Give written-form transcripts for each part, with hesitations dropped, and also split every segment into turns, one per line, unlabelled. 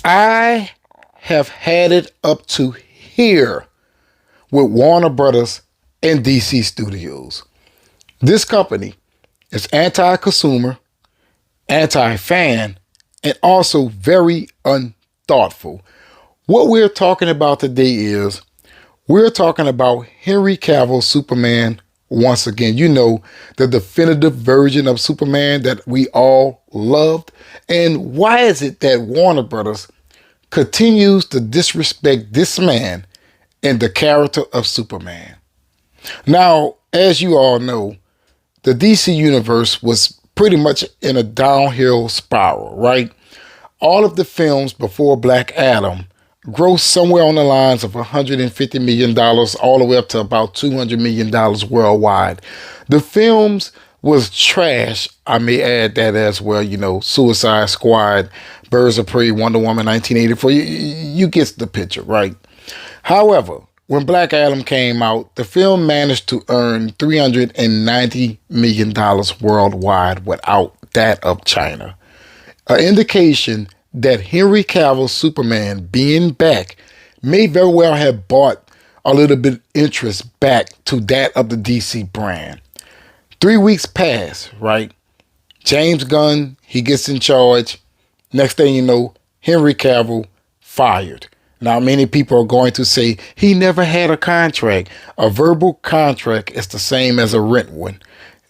I have had it up to here with Warner Brothers and DC Studios. This company is anti-consumer, anti-fan, and also very unthoughtful. What we're talking about today is we're talking about Henry Cavill Superman once again. You know, the definitive version of Superman that we all loved. And why is it that Warner Brothers continues to disrespect this man and the character of Superman? Now, as you all know, the DC universe was pretty much in a downhill spiral, right? All of the films before Black Adam grossed somewhere on the lines of $150 million all the way up to about $200 million worldwide. The films was trash. I may add that as well. You know, Suicide Squad, Birds of Prey, Wonder Woman 1984. You get the picture, right? However, when Black Adam came out, the film managed to earn $390 million worldwide without that of China. An indication that Henry Cavill's Superman being back may very well have brought a little bit of interest back to that of the DC brand. 3 weeks pass, right? James Gunn, he gets in charge. Next thing you know, Henry Cavill fired. Now, many people are going to say he never had a contract. A verbal contract is the same as a written one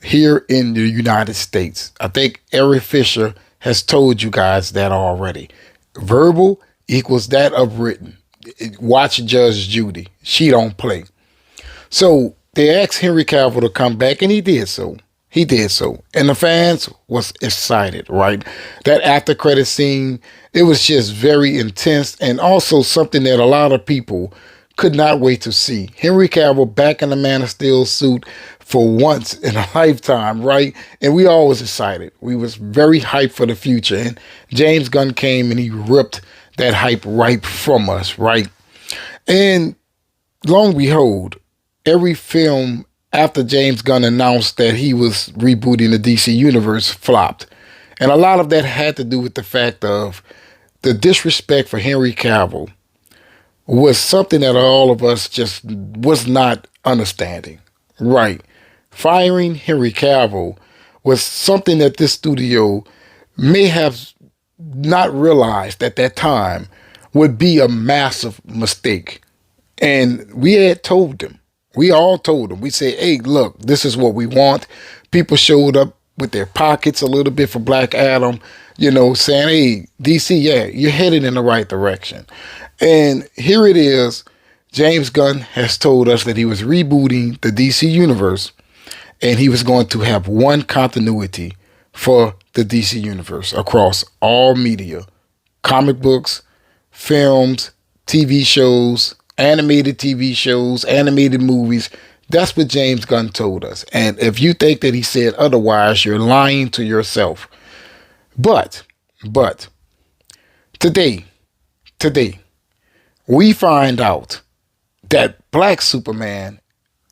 here in the United States. I think Eric Fisher has told you guys that already. Verbal equals that of written. Watch Judge Judy. She don't play. So they asked Henry Cavill to come back, and he did so. He did so. And the fans was excited, right? That after credit scene, it was just very intense and also something that a lot of people could not wait to see. Henry Cavill back in the Man of Steel suit for once in a lifetime, right? And we all was excited. We was very hyped for the future. And James Gunn came and he ripped that hype right from us, right? And long behold, every film after James Gunn announced that he was rebooting the DC universe flopped. And a lot of that had to do with the fact of the disrespect for Henry Cavill was something that all of us just was not understanding. Right. Firing Henry Cavill was something that this studio may have not realized at that time would be a massive mistake. And we had told them. We all told them. We said, hey, look, this is what we want. People showed up with their pockets a little bit for Black Adam, you know, saying, hey, DC, yeah, you're headed in the right direction. And here it is. James Gunn has told us that he was rebooting the DC universe and he was going to have one continuity for the DC universe across all media, comic books, films, TV shows, animated TV shows, animated movies. That's what James Gunn told us. And if you think that he said otherwise, you're lying to yourself. But today, we find out that Black Superman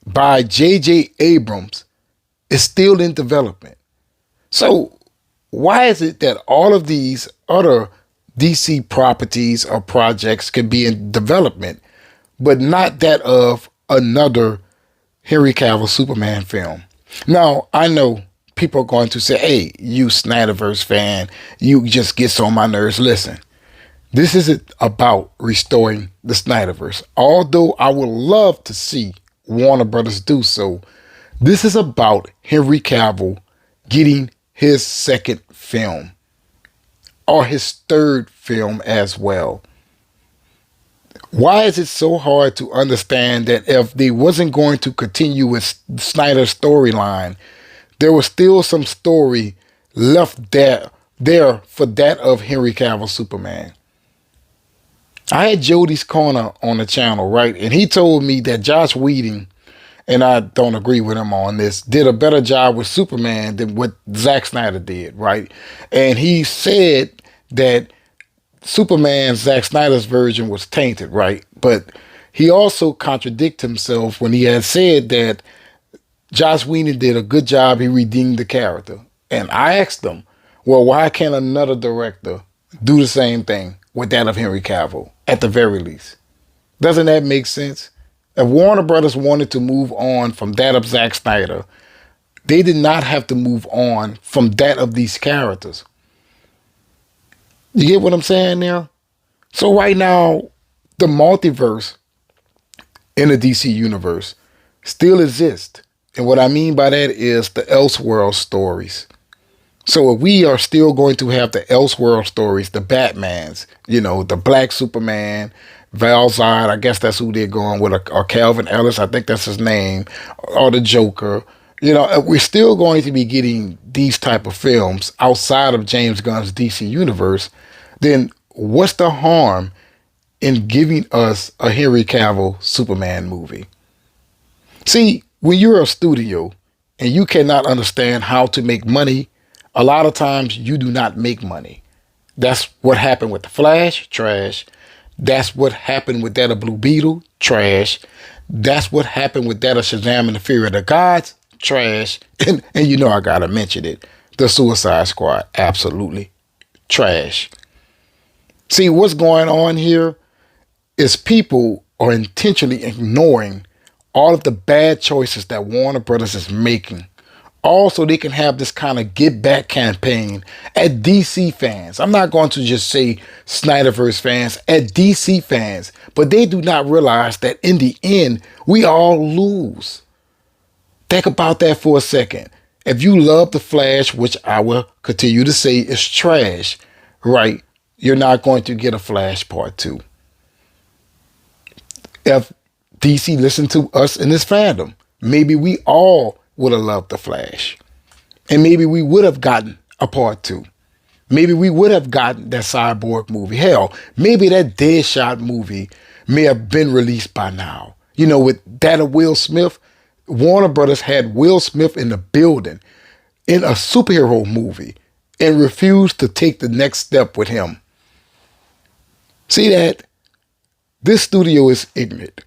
by J.J. Abrams is still in development. So why is it that all of these other DC properties or projects can be in development, but not that of another Henry Cavill Superman film? Now, I know people are going to say, hey, you Snyderverse fan, you just get on my nerves. Listen, this isn't about restoring the Snyderverse. Although I would love to see Warner Brothers do so, this is about Henry Cavill getting his second film or his third film as well. Why is it so hard to understand that if they wasn't going to continue with Snyder's storyline, there was still some story left there for that of Henry Cavill Superman? I had Jody's Corner on the channel, right? And he told me that Joss Whedon, and I don't agree with him on this, did a better job with Superman than what Zack Snyder did, right? And he said that Superman, Zack Snyder's version, was tainted, right? But he also contradicted himself when he had said that Joss Whedon did a good job. He redeemed the character. And I asked him, well, why can't another director do the same thing? with that of Henry Cavill, at the very least. Doesn't that make sense? If Warner Brothers wanted to move on from that of Zack Snyder, they did not have to move on from that of these characters. You get what I'm saying there? So right now, the multiverse in the DC universe still exists. And what I mean by that is the Elseworld stories. So if we are still going to have the Elseworld stories, the Batmans, the Black Superman, Val Zod, I guess that's who they're going with, or Calvin Ellis, I think that's his name, or the Joker. If we're still going to be getting these type of films outside of James Gunn's DC universe, then what's the harm in giving us a Henry Cavill Superman movie? See, when you're a studio and you cannot understand how to make money, a lot of times you do not make money. That's what happened with The Flash, trash. That's what happened with that of Blue Beetle, trash. That's what happened with that of Shazam and the Fury of the Gods, trash. And I gotta mention it. The Suicide Squad, absolutely trash. See, what's going on here is people are intentionally ignoring all of the bad choices that Warner Brothers is making. Also, they can have this kind of get back campaign at DC fans. I'm not going to just say Snyderverse fans, at DC fans. But they do not realize that in the end, we all lose. Think about that for a second. If you love The Flash, which I will continue to say is trash, right? You're not going to get a Flash Part 2. If DC listened to us in this fandom, maybe we all would have loved The Flash. And maybe we would have gotten a Part 2. Maybe we would have gotten that Cyborg movie. Hell, maybe that Deadshot movie may have been released by now. With that of Will Smith, Warner Brothers had Will Smith in the building in a superhero movie and refused to take the next step with him. See that? This studio is ignorant.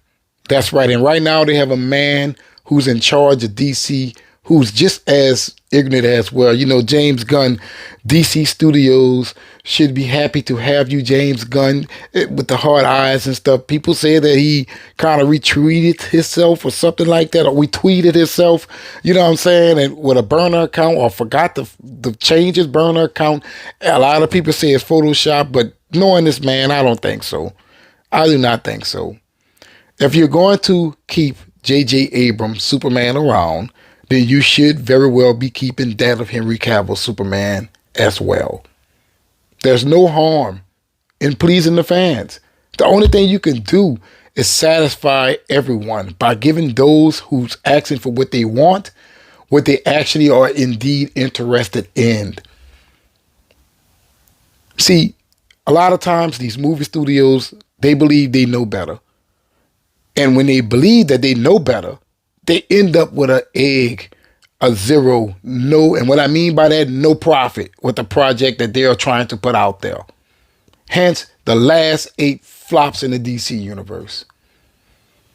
That's right. And right now they have a man who's in charge of DC who's just as ignorant as well. James Gunn, DC Studios should be happy to have you, James Gunn, with the hard eyes and stuff. People say that he kind of retweeted himself or something like that, or retweeted himself, you know what I'm saying, and with a burner account, or forgot to change his burner account. A lot of people say it's Photoshop, but knowing this man, I don't think so. I do not think so. If you're going to keep J.J. Abrams' Superman around, then you should very well be keeping that of Henry Cavill Superman as well. There's no harm in pleasing the fans. The only thing you can do is satisfy everyone by giving those who's asking for what they want, what they actually are indeed interested in. See, a lot of times these movie studios, they believe they know better. And when they believe that they know better, they end up with a zero, no. And what I mean by that, no profit with the project that they are trying to put out there. Hence, the last 8 flops in the DC universe.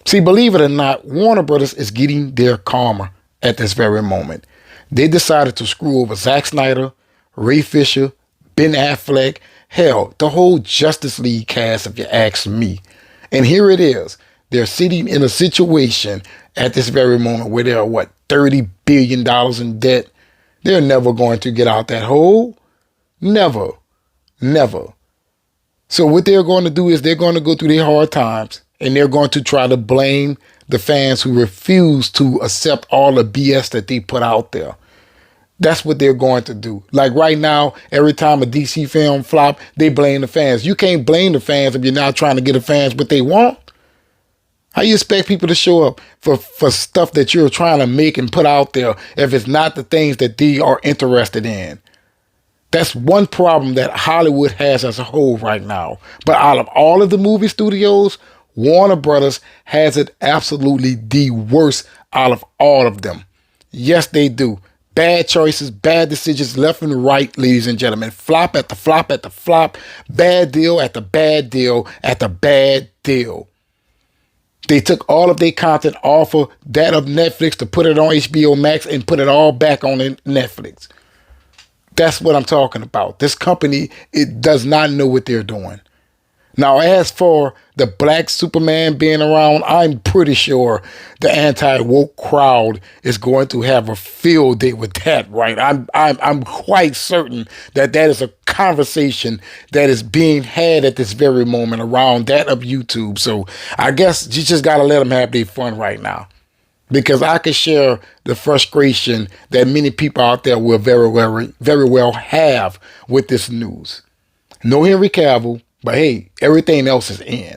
See, believe it or not, Warner Brothers is getting their karma at this very moment. They decided to screw over Zack Snyder, Ray Fisher, Ben Affleck, hell, the whole Justice League cast, if you ask me. And here it is. They're sitting in a situation at this very moment where they're, $30 billion in debt. They're never going to get out that hole. Never. Never. So what they're going to do is they're going to go through their hard times and they're going to try to blame the fans who refuse to accept all the BS that they put out there. That's what they're going to do. Like right now, every time a DC film flop, they blame the fans. You can't blame the fans if you're not trying to get the fans what they want. How you expect people to show up for stuff that you're trying to make and put out there if it's not the things that they are interested in? That's one problem that Hollywood has as a whole right now. But out of all of the movie studios, Warner Brothers has it absolutely the worst out of all of them. Yes, they do. Bad choices, bad decisions, left and right, ladies and gentlemen. Flop at the flop at the flop. Bad deal at the bad deal at the bad deal. They took all of their content off of that of Netflix to put it on HBO Max and put it all back on Netflix. That's what I'm talking about. This company, it does not know what they're doing. Now, as for the black Superman being around, I'm pretty sure the anti-woke crowd is going to have a field day with that, right? I'm quite certain that that is a conversation that is being had at this very moment around that of YouTube. So I guess you just got to let them have their fun right now, because I can share the frustration that many people out there will very well have with this news. No Henry Cavill, but hey, everything else is in.